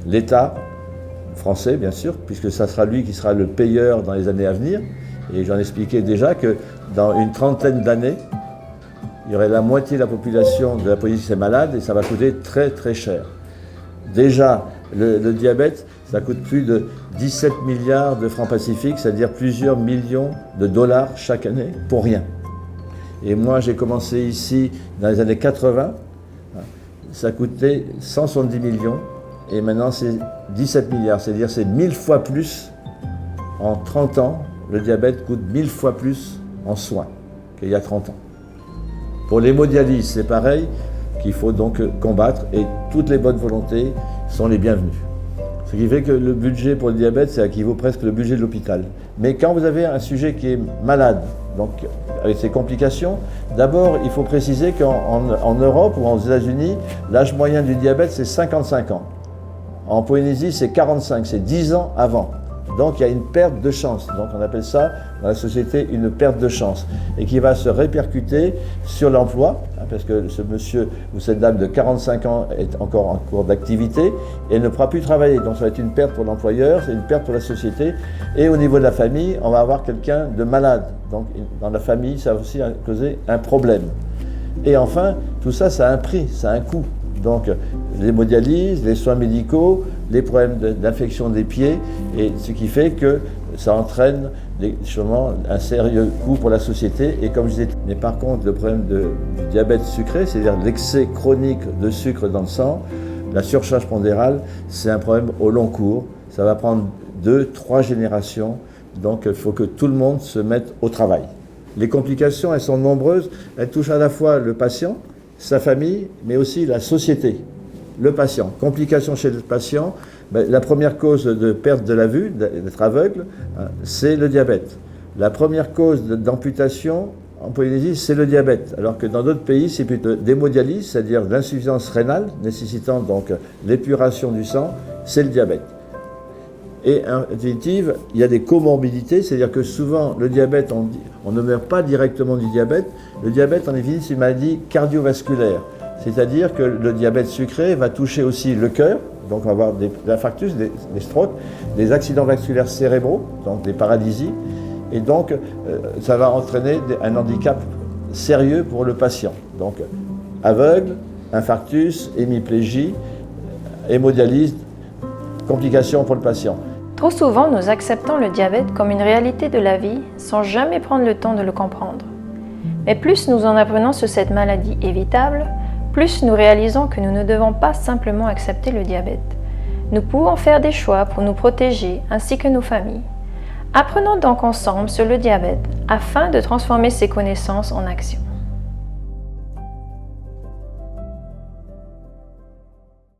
l'État français, bien sûr, puisque ça sera lui qui sera le payeur dans les années à venir. Et j'en expliquais déjà que dans une trentaine d'années, il y aurait la moitié de la population de la Polynésie qui serait malade et ça va coûter très très cher. Déjà, le diabète, ça coûte plus de 17 milliards de francs pacifiques, c'est-à-dire plusieurs millions de dollars chaque année, pour rien. Et moi, j'ai commencé ici dans les années 80, ça coûtait 170 millions, et maintenant c'est 17 milliards, c'est-à-dire c'est 1000 fois plus en 30 ans, le diabète coûte 1000 fois plus en soins qu'il y a 30 ans. Pour l'hémodialyse, c'est pareil, qu'il faut donc combattre, et toutes les bonnes volontés sont les bienvenues. Ce qui fait que le budget pour le diabète, ça équivaut presque au budget de l'hôpital. Mais quand vous avez un sujet qui est malade, donc avec ses complications, d'abord il faut préciser qu'en Europe ou aux États-Unis, l'âge moyen du diabète c'est 55 ans. En Polynésie c'est 45, c'est 10 ans avant. Donc il y a une perte de chance. Donc on appelle ça dans la société une perte de chance et qui va se répercuter sur l'emploi, parce que ce monsieur ou cette dame de 45 ans est encore en cours d'activité et ne pourra plus travailler. Donc ça va être une perte pour l'employeur, c'est une perte pour la société. Et au niveau de la famille, on va avoir quelqu'un de malade. Donc dans la famille, ça va aussi causer un problème. Et enfin, tout ça, ça a un prix, ça a un coût. Donc l'hémodialyse, les soins médicaux, les problèmes d'infection des pieds, et ce qui fait que ça entraîne justement un sérieux coût pour la société. Et comme je disais, mais par contre le problème du diabète sucré, c'est-à-dire l'excès chronique de sucre dans le sang, la surcharge pondérale, c'est un problème au long cours. Ça va prendre 2-3 générations, donc il faut que tout le monde se mette au travail. Les complications, elles sont nombreuses, elles touchent à la fois le patient, sa famille, mais aussi la société, le patient. Complications chez le patient, la première cause de perte de la vue, d'être aveugle, c'est le diabète. La première cause d'amputation en Polynésie, c'est le diabète, alors que dans d'autres pays, c'est plutôt d'hémodialyse, c'est-à-dire l'insuffisance rénale, nécessitant donc l'épuration du sang, c'est le diabète. Et en définitive, il y a des comorbidités, c'est-à-dire que souvent, le diabète, on ne meurt pas directement du diabète. Le diabète, en définitive, c'est une maladie cardiovasculaire. C'est-à-dire que le diabète sucré va toucher aussi le cœur, donc on va avoir des infarctus, des strokes, des accidents vasculaires cérébraux, donc des paralysies, et donc ça va entraîner un handicap sérieux pour le patient. Donc aveugle, infarctus, hémiplégie, hémodialyse, complications pour le patient. Trop souvent, nous acceptons le diabète comme une réalité de la vie sans jamais prendre le temps de le comprendre. Mais plus nous en apprenons sur cette maladie évitable, plus nous réalisons que nous ne devons pas simplement accepter le diabète. Nous pouvons faire des choix pour nous protéger ainsi que nos familles. Apprenons donc ensemble sur le diabète afin de transformer ces connaissances en action.